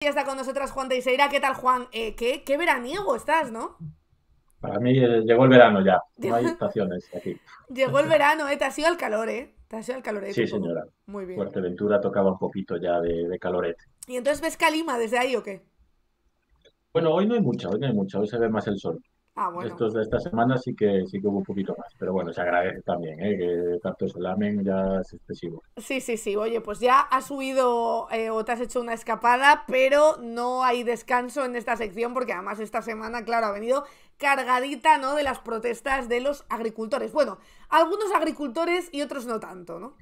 Ya está con nosotras Juan Teixeira. ¿Qué tal, Juan? ¿Qué veraniego estás, ¿no? Para mí llegó el verano ya, no hay estaciones aquí. Llegó el verano, ¿eh? Te has ido al calor, ¿eh? Te has ido al calor Sí, un poco. señora. Muy bien. Fuerteventura tocaba un poquito ya de calorete. ¿Y entonces ves Calima desde ahí o qué? Bueno, hoy no hay mucha, hoy no hay mucha, hoy se ve más el sol. Ah, bueno. Estos de esta semana sí que hubo un poquito más, pero bueno, se agradece también, que tanto solamen ya es excesivo. Sí, sí, sí. Oye, pues ya has huido o te has hecho una escapada, pero no hay descanso en esta sección porque además esta semana, claro, ha venido cargadita, ¿no? De las protestas de los agricultores. Bueno, algunos agricultores y otros no tanto, ¿no?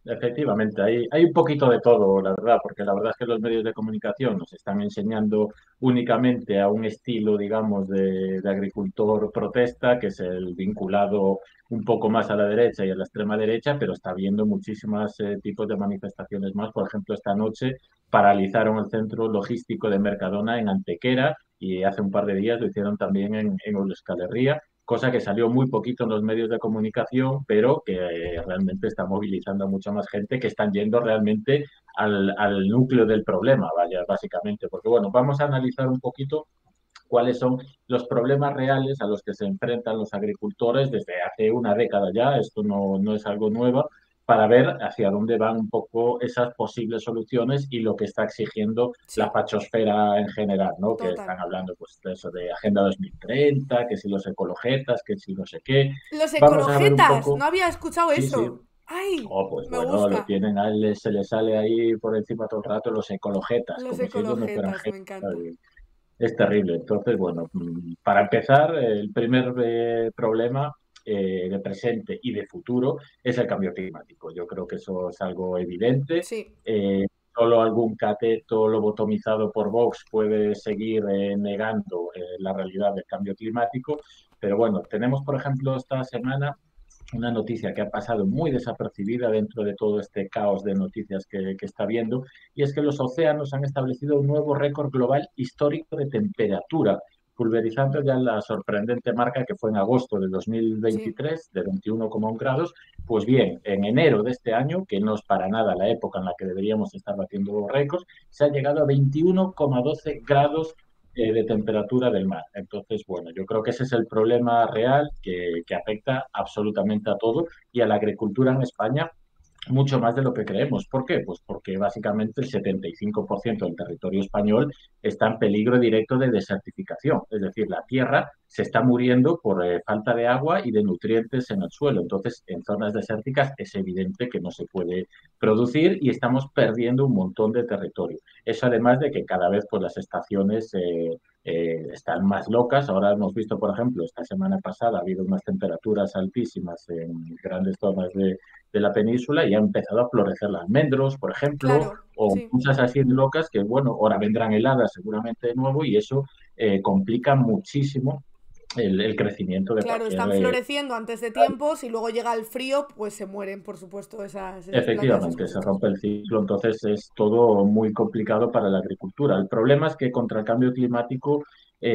Efectivamente, hay un poquito de todo, la verdad, porque la verdad es que los medios de comunicación nos están enseñando únicamente a un estilo, digamos, de agricultor protesta, que es el vinculado un poco más a la derecha y a la extrema derecha, pero está habiendo muchísimos tipos de manifestaciones más. Por ejemplo, esta noche paralizaron el centro logístico de Mercadona en Antequera y hace un par de días lo hicieron también en Euskal Herria, cosa que salió muy poquito en los medios de comunicación, pero que realmente está movilizando a mucha más gente que están yendo realmente al núcleo del problema, vaya, básicamente. Porque, bueno, vamos a analizar un poquito cuáles son los problemas reales a los que se enfrentan los agricultores desde hace una década ya, esto no es algo nuevo, para ver hacia dónde van un poco esas posibles soluciones y lo que está exigiendo la Sí, fachosfera en general, ¿no? Que total. están hablando pues de eso de Agenda 2030, que si los ecologetas, que si no sé qué. Los Vamos a ver un ecologetas, no poco, había escuchado sí, sí. eso. ¡Ay! Oh, pues Me bueno, lo gusta. tienen a él, se le sale ahí por encima todo el rato los ecologetas, Los como si ellos no fueran ecologetas, me gente. encanta. Es terrible. Entonces, bueno, para empezar, el primer problema de presente y de futuro es el cambio climático. Yo creo que eso es algo evidente. Sí, Eh, Solo algún cateto lobotomizado por Vox puede seguir negando la realidad del cambio climático. Pero bueno, tenemos, por ejemplo, esta semana una noticia que ha pasado muy desapercibida dentro de todo este caos de noticias que está viendo, y es que los océanos han establecido un nuevo récord global histórico de temperatura, pulverizando ya la sorprendente marca que fue en agosto de sí. 2023 de 21,1 grados. Pues bien, en enero de este año, que no es para nada la época en la que deberíamos estar batiendo récords, se ha llegado a 21,12 grados de temperatura del mar. Entonces, bueno, yo creo que ese es el problema real que afecta absolutamente a todo y a la agricultura en España mucho más de lo que creemos. ¿Por qué? Pues porque básicamente el 75% del territorio español está en peligro directo de desertificación. Es decir, la tierra se está muriendo por falta de agua y de nutrientes en el suelo. Entonces, en zonas desérticas es evidente que no se puede producir y estamos perdiendo un montón de territorio. Eso además de que cada vez pues, las estaciones están más locas. Ahora hemos visto, por ejemplo, esta semana pasada ha habido unas temperaturas altísimas en grandes zonas de la península y ha empezado a florecer los almendros, por ejemplo, Claro, o sí. muchas así locas que, bueno, ahora vendrán heladas seguramente de nuevo y eso complica muchísimo el crecimiento de Claro, cualquier... están floreciendo antes de tiempo. Si luego llega el frío, pues se mueren, por supuesto, esas plantas, esas Efectivamente, se cosechas. rompe el ciclo, entonces es todo muy complicado para la agricultura. El problema es que contra el cambio climático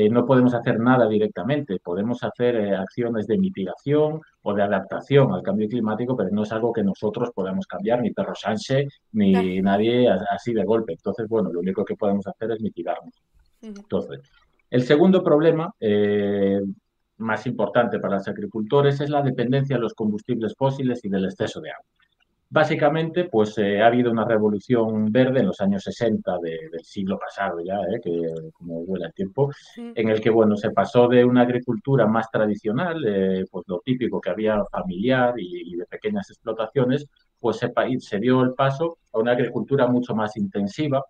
no podemos hacer nada directamente, podemos hacer acciones de mitigación o de adaptación al cambio climático, pero no es algo que nosotros podamos cambiar, ni Perro Sánchez, Ya. ni nadie así de golpe. Entonces, bueno, lo único que podemos hacer es mitigarnos. Ujú. Entonces, el segundo problema más importante para los agricultores es la dependencia de los combustibles fósiles y del exceso de agua. Básicamente, pues ha habido una revolución verde en los años 60 del siglo pasado ya, que como vuela el tiempo, Mm. en el que, bueno, se pasó de una agricultura más tradicional, pues lo típico que había familiar y de pequeñas explotaciones, pues se dio el paso a una agricultura mucho más intensiva,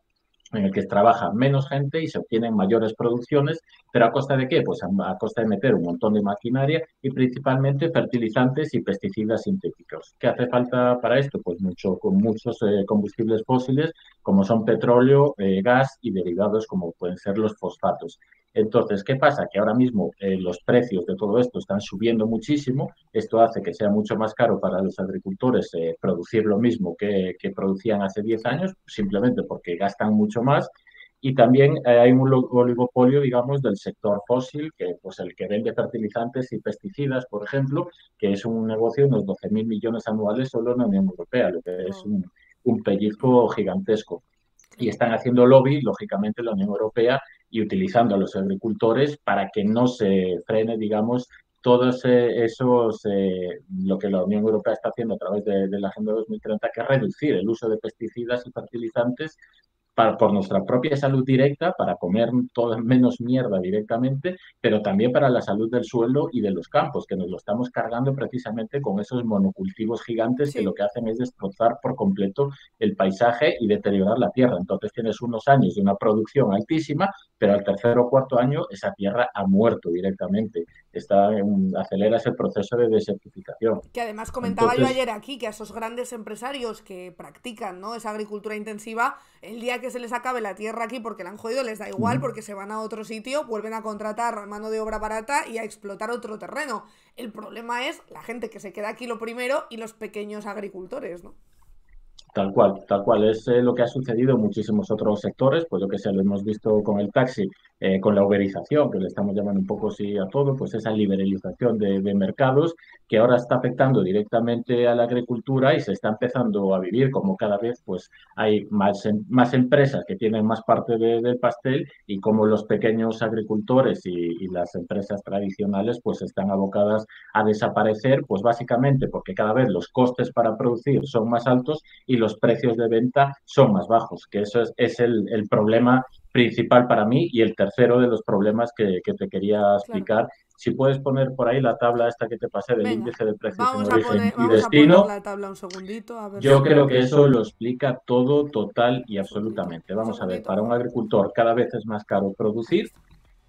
en el que trabaja menos gente y se obtienen mayores producciones, pero ¿a costa de qué? Pues a costa de meter un montón de maquinaria y principalmente fertilizantes y pesticidas sintéticos. ¿Qué hace falta para esto? Pues mucho, con muchos combustibles fósiles, como son petróleo, gas y derivados como pueden ser los fosfatos. Entonces, ¿qué pasa? Que ahora mismo los precios de todo esto están subiendo muchísimo. Esto hace que sea mucho más caro para los agricultores producir lo mismo que producían hace 10 años, simplemente porque gastan mucho más. Y también hay un oligopolio, digamos, del sector fósil, que pues el que vende fertilizantes y pesticidas, por ejemplo, que es un negocio de unos 12.000 millones anuales solo en la Unión Europea, lo que es Wow. un pellizco gigantesco. y están haciendo lobby, lógicamente, la Unión Europea y utilizando a los agricultores para que no se frene, digamos, todos lo que la Unión Europea está haciendo a través de la Agenda 2030, que es reducir el uso de pesticidas y fertilizantes por nuestra propia salud directa, para comer todo menos mierda directamente, pero también para la salud del suelo y de los campos, que nos lo estamos cargando precisamente con esos monocultivos gigantes que lo Sí. que hacen es destrozar por completo el paisaje y deteriorar la tierra. Entonces tienes unos años de una producción altísima, pero al tercer o cuarto año esa tierra ha muerto directamente. Acelera ese proceso de desertificación. Que además comentaba yo Entonces, ayer aquí que a esos grandes empresarios que practican, ¿no?, esa agricultura intensiva, el día que se les acabe la tierra aquí porque la han jodido les da igual, porque se van a otro sitio, vuelven a contratar mano de obra barata y a explotar otro terreno. El problema es la gente que se queda aquí lo primero y los pequeños agricultores, ¿no? tal cual es lo que ha sucedido en muchísimos otros sectores, pues lo que se lo hemos visto con el taxi, con la uberización, que le estamos llamando un poco sí a todo, pues esa liberalización de mercados que ahora está afectando directamente a la agricultura y se está empezando a vivir como cada vez pues hay más empresas que tienen más parte del pastel y como los pequeños agricultores y las empresas tradicionales pues están abocadas a desaparecer, pues básicamente porque cada vez los costes para producir son más altos y los precios de venta son más bajos, que eso es el problema principal para mí y el tercero de los problemas que te quería Claro. explicar. Si puedes poner por ahí la tabla esta que te pasé del Venga, índice de precios en origen y vamos a poner destino, la tabla un segundito, a ver yo si... creo que eso lo explica todo, total y Un segundito, absolutamente. un Vamos a ver, segundito. para un agricultor cada vez es más caro Ahí producir está.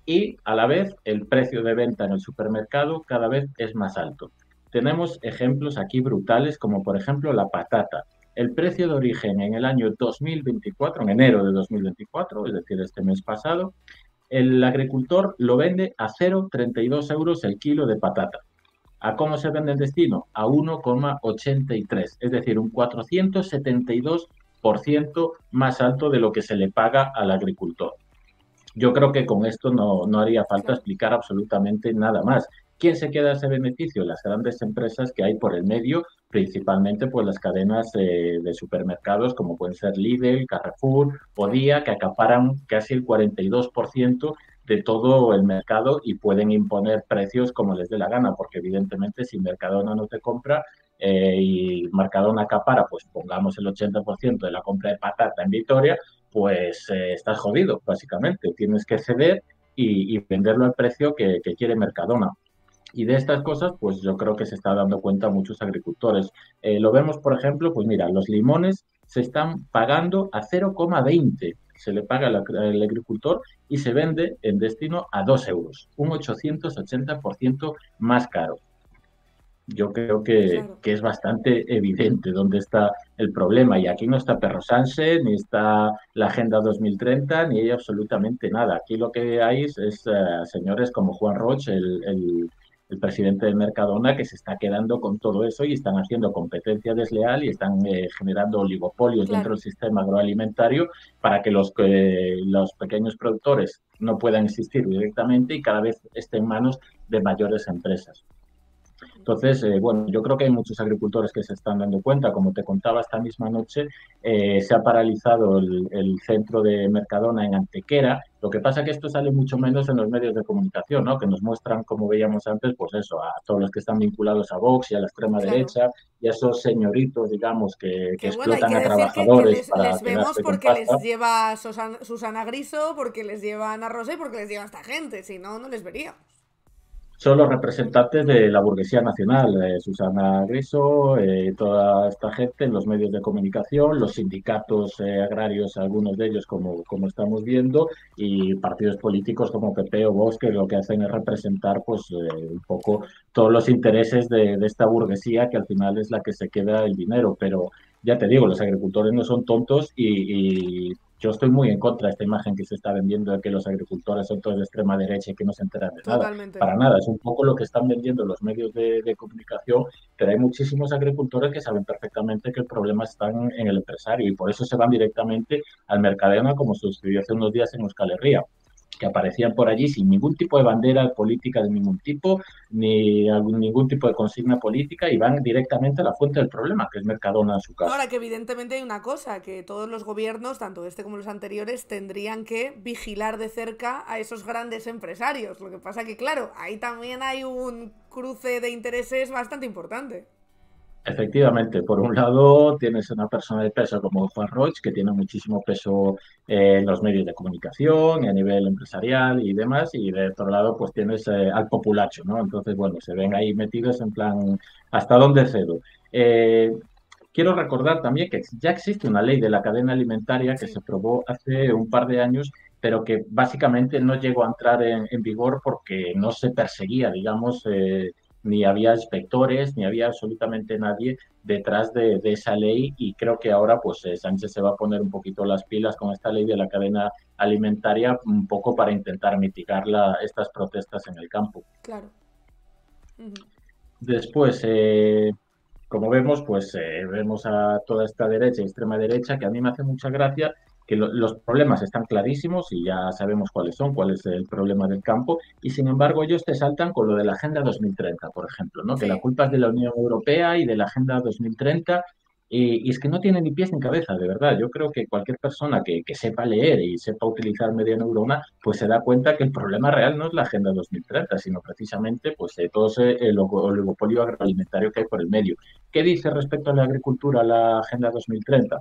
y a la vez el precio de venta en el supermercado cada vez es más alto. Tenemos ejemplos aquí brutales como por ejemplo la patata. El precio de origen en el año 2024, en enero de 2024, es decir, este mes pasado, el agricultor lo vende a 0,32 euros el kilo de patata. ¿A cómo se vende el destino? A 1,83, es decir, un 472% más alto de lo que se le paga al agricultor. Yo creo que con esto no haría falta Claro. explicar absolutamente nada más. ¿Quién se queda ese beneficio? Las grandes empresas que hay por el medio, principalmente pues las cadenas de supermercados como pueden ser Lidl, Carrefour o Claro. Día, que acaparan casi el 42% de todo el mercado y pueden imponer precios como les dé la gana, porque evidentemente si Mercadona no te compra y Mercadona acapara, pues pongamos el 80% de la compra de patata en Vitoria, pues estás jodido, básicamente. Tienes que ceder y venderlo al precio que quiere Mercadona. Y de estas cosas, pues yo creo que se está dando cuenta muchos agricultores. Lo vemos, por ejemplo, pues mira, los limones se están pagando a 0,20. Se le paga al agricultor y se vende en destino a 2 euros, un 880% más caro. Yo creo Claro. que es bastante evidente dónde está el problema. Y aquí no está Perro Sánchez, ni está la Agenda 2030, ni hay absolutamente nada. Aquí lo que hay es señores como Juan Roch, el presidente de Mercadona, que se está quedando con todo eso y están haciendo competencia desleal y están generando oligopolios dentro Claro. del sistema agroalimentario para que los pequeños productores no puedan existir directamente y cada vez estén en manos de mayores empresas. Entonces, bueno, yo creo que hay muchos agricultores que se están dando cuenta. Como te contaba, esta misma noche se ha paralizado el centro de Mercadona en Antequera. Lo que pasa es que esto sale mucho menos en los medios de comunicación, ¿no? Que nos muestran, como veíamos antes, pues eso, a todos los que están vinculados a Vox y a la extrema Claro. derecha y a esos señoritos, digamos, que Que bueno, hay explotan que a decir que trabajadores para les vemos quedarse con porque pasta. les lleva Susana Griso, porque les lleva Ana Rosé, porque les lleva esta gente, si no, no les veríamos. Son los representantes de la burguesía nacional, Susana Griso, toda esta gente en los medios de comunicación, los sindicatos agrarios, algunos de ellos como estamos viendo, y partidos políticos como PP o Vox, que lo que hacen es representar pues un poco Claro. todos los intereses de esta burguesía que al final es la que se queda el dinero. Pero ya te digo, los agricultores no son tontos y yo estoy muy en contra de esta imagen que se está vendiendo de que los agricultores son todos de extrema derecha y que no se enteran de nada. Totalmente. Para nada, es un poco lo que están vendiendo los medios de comunicación, pero hay muchísimos agricultores que saben perfectamente que el problema está en el empresario y por eso se van directamente al Mercadona, como sucedió hace unos días en Euskal Herria. que aparecían por allí sin ningún tipo de bandera política de ningún tipo, ni ningún tipo de consigna política, y van directamente a la fuente del problema, que es Mercadona en su caso. Ahora que evidentemente hay una cosa, que todos los gobiernos, tanto este como los anteriores, tendrían que vigilar de cerca a esos grandes empresarios. Lo que pasa que, claro, ahí también hay un cruce de intereses bastante importante. Efectivamente, por un lado tienes una persona de peso como Juan Roig, que tiene muchísimo peso en los medios de comunicación y a nivel empresarial y demás, y de otro lado pues tienes al populacho, ¿no? Entonces, bueno, se ven ahí metidos en plan, ¿hasta dónde cedo? Eh, Quiero recordar también que ya existe una ley de la cadena alimentaria que se Sí, aprobó hace un par de años, pero que básicamente no llegó a entrar en vigor porque no se perseguía, digamos, ni había inspectores, ni había absolutamente nadie detrás de esa ley, y creo que ahora pues Sánchez se va a poner un poquito las pilas con esta ley de la cadena alimentaria, un poco para intentar mitigar estas protestas en el campo. claro. Ujú. Después, como vemos, pues vemos a toda esta derecha y extrema derecha, que a mí me hace mucha gracia, que los problemas están clarísimos y ya sabemos cuáles son, cuál es el problema del campo, y sin embargo ellos te saltan con lo de la Agenda 2030, por ejemplo, ¿no? Que la Sí, culpa es de la Unión Europea y de la Agenda 2030, y es que no tiene ni pies ni cabeza, de verdad. Yo creo que cualquier persona que sepa leer y sepa utilizar media neurona, pues se da cuenta que el problema real no es la Agenda 2030, sino precisamente pues, todo el oligopolio agroalimentario que hay por el medio. ¿Qué dice respecto a la agricultura la Agenda 2030?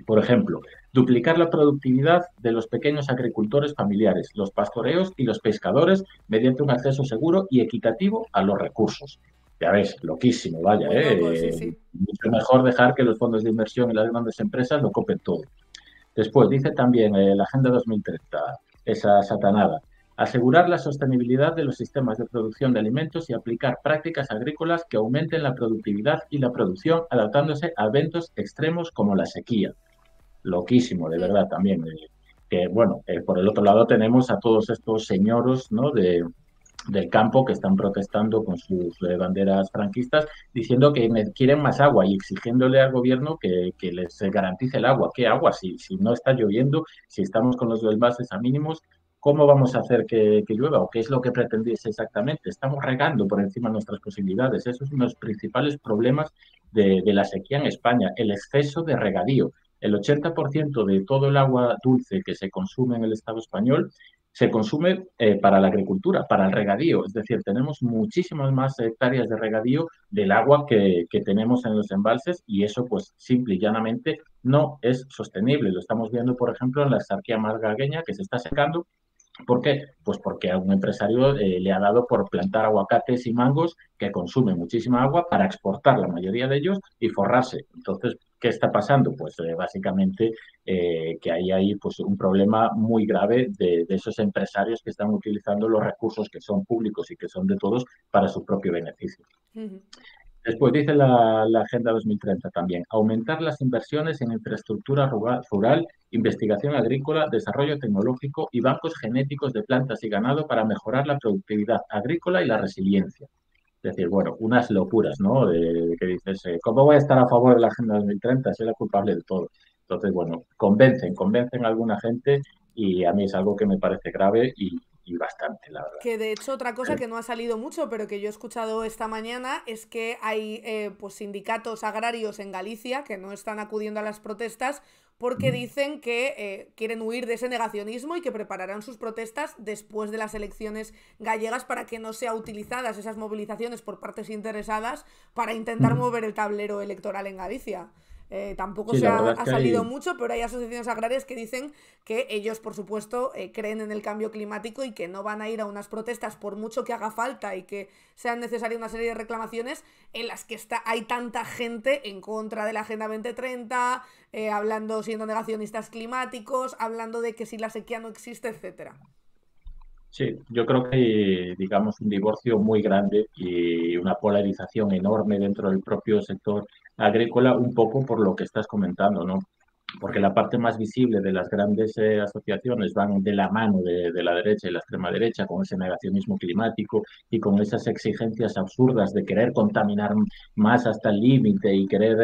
Por ejemplo, duplicar la productividad de los pequeños agricultores familiares, los pastoreos y los pescadores mediante un acceso seguro y equitativo a los recursos. Ya ves, loquísimo, vaya, muy loco, sí, sí. mucho mejor dejar que los fondos de inversión y las grandes empresas lo copen todo. Después, dice también la Agenda 2030, esa satanada, asegurar la sostenibilidad de los sistemas de producción de alimentos y aplicar prácticas agrícolas que aumenten la productividad y la producción, adaptándose a eventos extremos como la sequía. Loquísimo, de Mm. verdad, también. Que bueno, por el otro lado tenemos a todos estos señoros, ¿no? Del campo que están protestando con sus banderas franquistas, diciendo que quieren más agua y exigiéndole al gobierno que les garantice el agua. ¿Qué agua? Si no está lloviendo, si estamos con los embalses a mínimos, ¿cómo vamos a hacer que llueva? ¿O qué es lo que pretendéis exactamente? Estamos regando por encima de nuestras posibilidades. Eso es uno de los principales problemas de la sequía en España, el exceso de regadío. El 80% de todo el agua dulce que se consume en el Estado español se consume para la agricultura, para el regadío. Es decir, tenemos muchísimas más hectáreas de regadío del agua que tenemos en los embalses, y eso pues simple y llanamente no es sostenible. Lo estamos viendo, por ejemplo, en la Axarquía malagueña, que se está secando. ¿Por qué? Pues porque a un empresario le ha dado por plantar aguacates y mangos que consumen muchísima agua para exportar la mayoría de ellos y forrarse. Entonces, ¿qué está pasando? Pues básicamente que hay pues, un problema muy grave de esos empresarios que están utilizando los recursos que son públicos y que son de todos para su propio beneficio. Ujú. Después dice la Agenda 2030 también, aumentar las inversiones en infraestructura rural, investigación agrícola, desarrollo tecnológico y bancos genéticos de plantas y ganado para mejorar la productividad agrícola y la resiliencia. Es decir, bueno, unas locuras, ¿no? De que dices, ¿cómo voy a estar a favor de la Agenda 2030? Soy la culpable de todo. Entonces, bueno, convencen a alguna gente, y a mí es algo que me parece grave y bastante, la verdad. Que de hecho otra cosa que no ha salido mucho, pero que yo he escuchado esta mañana, es que hay pues sindicatos agrarios en Galicia que no están acudiendo a las protestas porque dicen que quieren huir de ese negacionismo y que prepararán sus protestas después de las elecciones gallegas para que no sean utilizadas esas movilizaciones por partes interesadas para intentar mover el tablero electoral en Galicia. Tampoco Sí, se la ha, verdad es ha que salido hay. mucho, pero hay asociaciones agrarias que dicen que ellos, por supuesto, creen en el cambio climático y que no van a ir a unas protestas por mucho que haga falta y que sean necesarias una serie de reclamaciones en las que hay tanta gente en contra de la Agenda 2030, hablando, siendo negacionistas climáticos, hablando de que si la sequía no existe, etcétera. Sí, yo creo que hay, digamos, un divorcio muy grande y una polarización enorme dentro del propio sector agrícola, un poco por lo que estás comentando, ¿no? Porque la parte más visible de las grandes asociaciones van de la mano de la derecha y la extrema derecha, con ese negacionismo climático y con esas exigencias absurdas de querer contaminar más hasta el límite y querer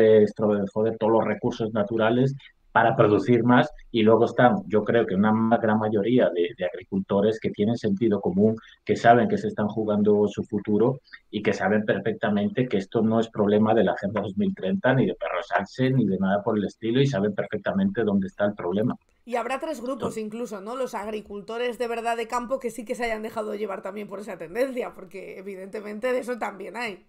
joder todos los recursos naturales. para producir más y luego están, yo creo que una gran mayoría de agricultores que tienen sentido común, que saben que se están jugando su futuro y que saben perfectamente que esto no es problema de la Agenda 2030 ni de perros alce ni de nada por el estilo y saben perfectamente dónde está el problema. Y habrá tres grupos incluso, ¿no? Los agricultores de verdad de campo que sí que se hayan dejado llevar también por esa tendencia, porque evidentemente de eso también hay.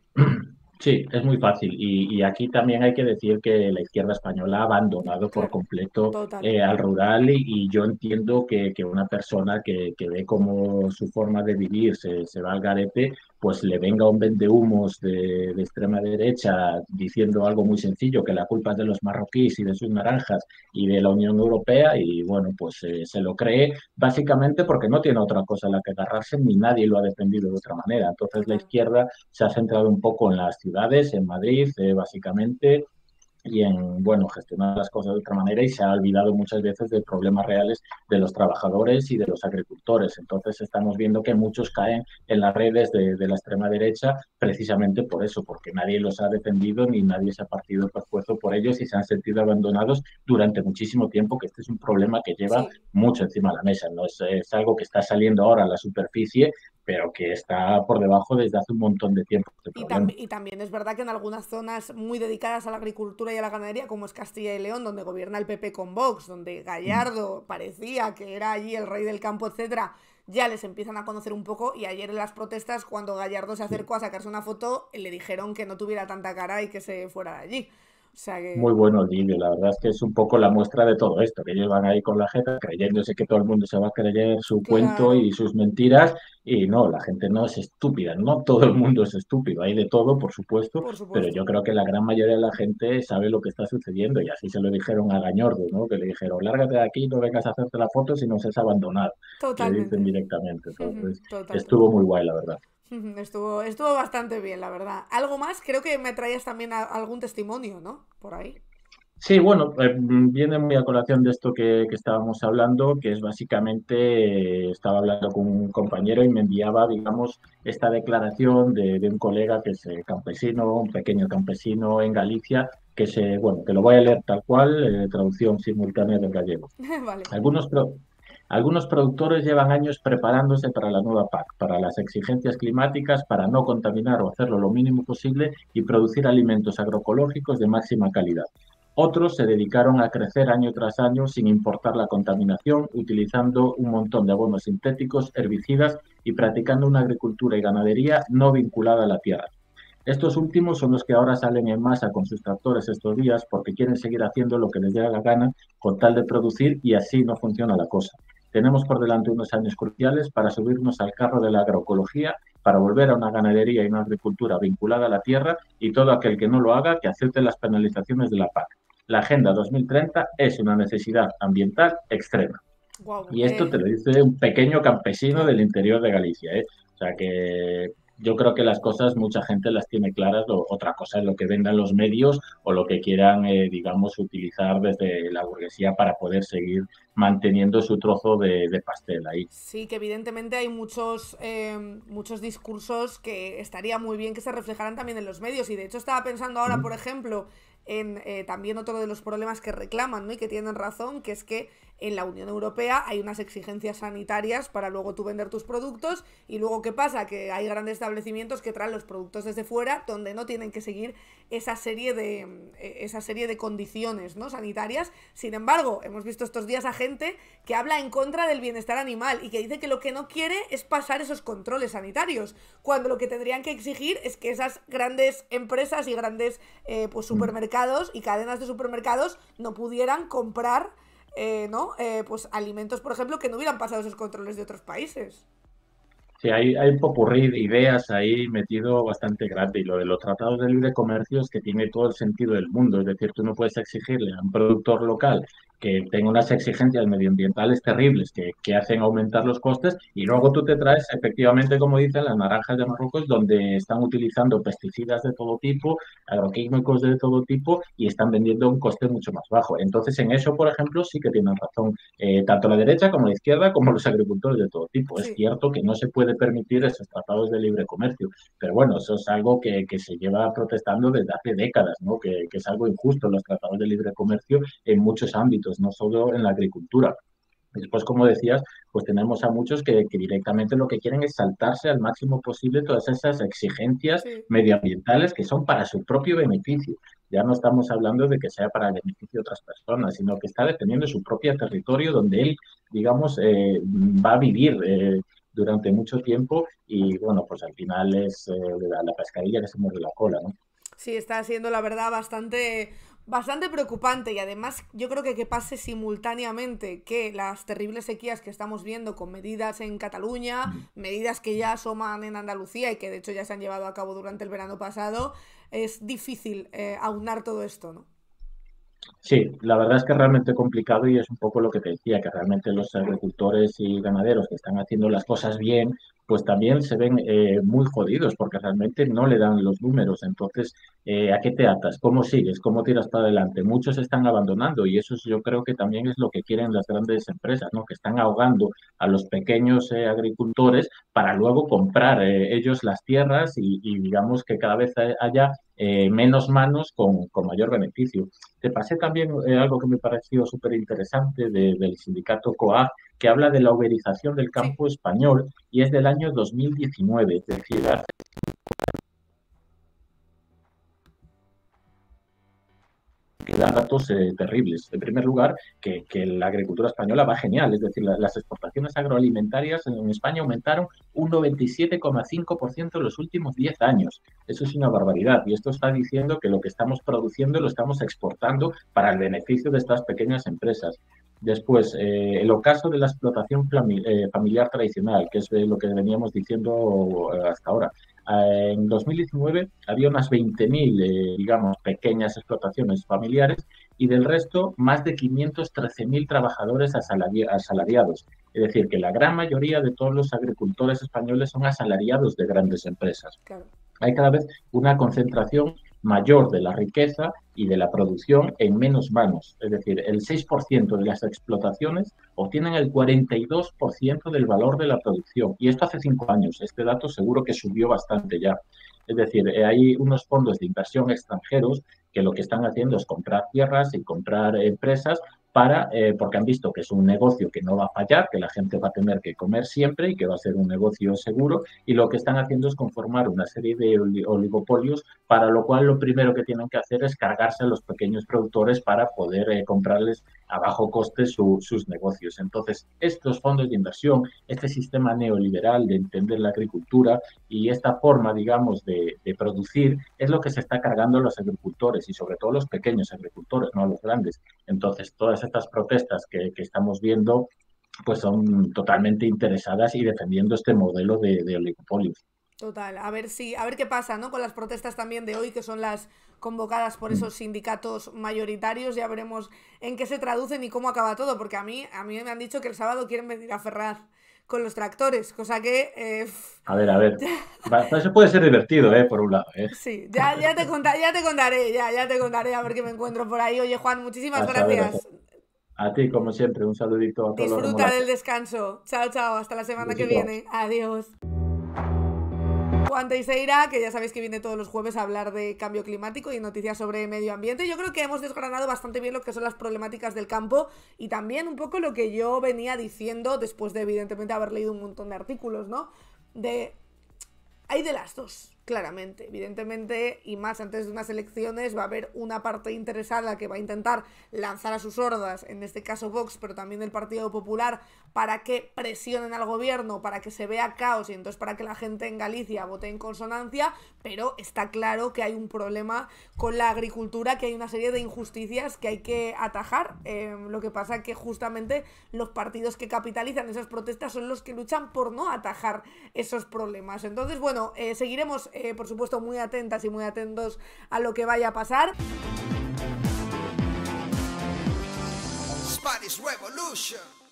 Sí, es muy fácil. Y aquí también hay que decir que la izquierda española ha abandonado por Claro, completo total. al rural y yo entiendo que una persona que ve cómo su forma de vivir se va al garete, pues le venga un vendehumos de extrema derecha diciendo algo muy sencillo, que la culpa es de los marroquíes y de sus naranjas y de la Unión Europea y bueno, pues se lo cree básicamente porque no tiene otra cosa a la que agarrarse ni nadie lo ha defendido de otra manera. Entonces la Total. izquierda se ha centrado un poco en las ciudades, en Madrid, básicamente, y en, bueno, gestionar las cosas de otra manera y se ha olvidado muchas veces de problemas reales de los trabajadores y de los agricultores. Entonces estamos viendo que muchos caen en las redes de la extrema derecha precisamente por eso, porque nadie los ha defendido ni nadie se ha partido el pescuezo por ellos y se han sentido abandonados durante muchísimo tiempo, que este es un problema que lleva Sí. mucho encima de la mesa. No es algo que está saliendo ahora a la superficie, pero que está por debajo desde hace un montón de tiempo este problema. Y también es verdad que en algunas zonas muy dedicadas a la agricultura y a la ganadería, como es Castilla y León, donde gobierna el PP con Vox, donde Mm. Gallardo parecía que era allí el rey del campo, etcétera, ya les empiezan a conocer un poco. Y ayer en las protestas, cuando Gallardo se Sí. acercó a sacarse una foto, le dijeron que no tuviera tanta cara y que se fuera de allí. O sea Muy que, bueno el vídeo, la verdad es que es un poco la muestra de todo esto, que ellos van ahí con la jeta creyéndose que todo el mundo se va a creer su cuento claro, y sus mentiras, y no, la gente no es estúpida, no todo el mundo es estúpido, hay de todo, por supuesto, por pero supuesto. yo creo que la gran mayoría de la gente sabe lo que está sucediendo, y así se lo dijeron a Gañordo, ¿no? Que le dijeron, lárgate de aquí, no vengas a hacerte la foto si nos has abandonado, le dicen Totalmente. directamente, entonces Total, estuvo total. muy guay, la verdad. Estuvo bastante bien, la verdad. Algo más, creo que me traías también algún testimonio, ¿no? Por ahí. Sí, bueno, viene muy a colación de esto que estábamos hablando, que es básicamente, estaba hablando con un compañero y me enviaba, digamos, esta declaración de un colega que es campesino, un pequeño campesino en Galicia, bueno, que lo voy a leer tal cual, traducción simultánea del gallego. Vale. Algunos, pro- Algunos productores llevan años preparándose para la nueva PAC, para las exigencias climáticas, para no contaminar o hacerlo lo mínimo posible y producir alimentos agroecológicos de máxima calidad. Otros se dedicaron a crecer año tras año sin importar la contaminación, utilizando un montón de abonos sintéticos, herbicidas y practicando una agricultura y ganadería no vinculada a la tierra. Estos últimos son los que ahora salen en masa con sus tractores estos días porque quieren seguir haciendo lo que les dé la gana con tal de producir y así no funciona la cosa. Tenemos por delante unos años cruciales para subirnos al carro de la agroecología, para volver a una ganadería y una agricultura vinculada a la tierra y todo aquel que no lo haga que acepte las penalizaciones de la PAC. La Agenda 2030 es una necesidad ambiental extrema. Wow. Y esto te lo dice un pequeño campesino del Claro. interior de Galicia, ¿eh? O sea que yo creo que las cosas mucha gente las tiene claras, otra cosa es lo que vendan los medios o lo que quieran, digamos, utilizar desde la burguesía para poder seguir manteniendo su trozo de pastel ahí. Sí, que evidentemente hay muchos discursos que estaría muy bien que se reflejaran también en los medios. Y de hecho estaba pensando ahora, por ¿Mm? ejemplo, en también otro de los problemas que reclaman, ¿no? Y que tienen razón, que es que en la Unión Europea hay unas exigencias sanitarias para luego tú vender tus productos. Y luego, ¿qué pasa? Que hay grandes establecimientos que traen los productos desde fuera donde no tienen que seguir esa serie de condiciones, ¿no? Sanitarias. Sin embargo, hemos visto estos días a gente que habla en contra del bienestar animal y que dice que lo que no quiere es pasar esos controles sanitarios, cuando lo que tendrían que exigir es que esas grandes empresas y grandes pues ¿Mm? supermercados y cadenas de supermercados no pudieran comprar ¿no? Pues alimentos, por ejemplo, que no hubieran pasado esos controles de otros países. Sí, hay un popurrí de ideas ahí metido bastante grande y lo de los tratados de libre comercio es que tiene todo el sentido del mundo. Es decir, tú no puedes exigirle a un productor local que tenga unas exigencias medioambientales terribles que hacen aumentar los costes y luego tú te traes efectivamente, como dicen, las naranjas de Marruecos donde están utilizando pesticidas de todo tipo, agroquímicos de todo tipo y están vendiendo a un coste mucho más bajo. Entonces, en eso, por ejemplo, sí que tienen razón tanto la derecha como la izquierda, como los agricultores de todo tipo. Es Sí. cierto que no se puede permitir esos tratados de libre comercio, pero bueno, eso es algo que se lleva protestando desde hace décadas, ¿no? Que es algo injusto los tratados de libre comercio en muchos ámbitos, no solo en la agricultura. Después, como decías, pues tenemos a muchos que directamente lo que quieren es saltarse al máximo posible todas esas exigencias Sí. medioambientales que son para su propio beneficio. Ya no estamos hablando de que sea para el beneficio de otras personas, sino que está defendiendo su propio territorio donde él, digamos, va a vivir durante mucho tiempo y, bueno, pues al final es la pescadilla que se muerde la cola, ¿no? Sí, está siendo la verdad bastante preocupante y además yo creo que pase simultáneamente que las terribles sequías que estamos viendo con medidas en Cataluña, medidas que ya asoman en Andalucía y que de hecho ya se han llevado a cabo durante el verano pasado, es difícil aunar todo esto, ¿no? Sí, la verdad es que es realmente complicado y es un poco lo que te decía, que realmente los agricultores y ganaderos que están haciendo las cosas bien, pues también se ven muy jodidos porque realmente no le dan los números. Entonces, ¿a qué te atas? ¿Cómo sigues? ¿Cómo tiras para adelante? Muchos están abandonando y eso yo creo que también es lo que quieren las grandes empresas, ¿no? Que están ahogando a los pequeños agricultores para luego comprar ellos las tierras y digamos que cada vez haya menos manos con mayor beneficio. Te pasé también algo que me pareció súper interesante del sindicato COAG, que habla de la uberización del Sí. campo español y es del año 2019, es decir, hace que da datos terribles. En primer lugar, que la agricultura española va genial, es decir, las exportaciones agroalimentarias en España aumentaron un 97,5% en los últimos 10 años. Eso es una barbaridad y esto está diciendo que lo que estamos produciendo lo estamos exportando para el beneficio de estas pequeñas empresas. Después, el ocaso de la explotación familiar tradicional, que es lo que veníamos diciendo hasta ahora. En 2019 había unas 20.000, digamos, pequeñas explotaciones familiares y del resto más de 513.000 trabajadores asalariados. Es decir, que la gran mayoría de todos los agricultores españoles son asalariados de grandes empresas. Claro. Hay cada vez una concentración mayor de la riqueza y de la producción en menos manos. Es decir, el 6% de las explotaciones obtienen el 42% del valor de la producción. Y esto hace 5 años. Este dato seguro que subió bastante ya. Es decir, hay unos fondos de inversión extranjeros que lo que están haciendo es comprar tierras y comprar empresas porque han visto que es un negocio que no va a fallar, que la gente va a tener que comer siempre y que va a ser un negocio seguro, y lo que están haciendo es conformar una serie de oligopolios, para lo cual lo primero que tienen que hacer es cargarse a los pequeños productores para poder comprarles a bajo coste sus negocios. Entonces, estos fondos de inversión, este sistema neoliberal de entender la agricultura y esta forma, digamos, de producir, es lo que se está cargando a los agricultores y sobre todo a los pequeños agricultores, no a los grandes. Entonces, todas estas protestas que estamos viendo pues son totalmente interesadas y defendiendo este modelo de oligopolios. Total, a ver qué pasa, ¿no? Con las protestas también de hoy, que son las convocadas por esos sindicatos mayoritarios, ya veremos en qué se traducen y cómo acaba todo, porque a mí me han dicho que el sábado quieren venir a Ferraz con los tractores, cosa que A ver, eso puede ser divertido, por un lado, sí, ya te contaré a ver qué me encuentro por ahí. Oye, Juan, muchísimas a saber, gracias. a ti, como siempre, un saludito a todos los Disfruta del remolaches. descanso. Chao, chao, hasta la Un semana que besito. viene. Adiós. Juan Teixeira, que ya sabéis que viene todos los jueves a hablar de cambio climático y noticias sobre medio ambiente. Yo creo que hemos desgranado bastante bien lo que son las problemáticas del campo y también un poco lo que yo venía diciendo después de evidentemente haber leído un montón de artículos, ¿no? Hay de las dos, claramente. Evidentemente, y más antes de unas elecciones, va a haber una parte interesada que va a intentar lanzar a sus hordas, en este caso Vox, pero también el Partido Popular, para que presionen al gobierno, para que se vea caos y entonces para que la gente en Galicia vote en consonancia, pero está claro que hay un problema con la agricultura, que hay una serie de injusticias que hay que atajar. Lo que pasa es que justamente los partidos que capitalizan esas protestas son los que luchan por no atajar esos problemas. Entonces, bueno, seguiremos, por supuesto, muy atentas y muy atentos a lo que vaya a pasar. Spanish Revolution.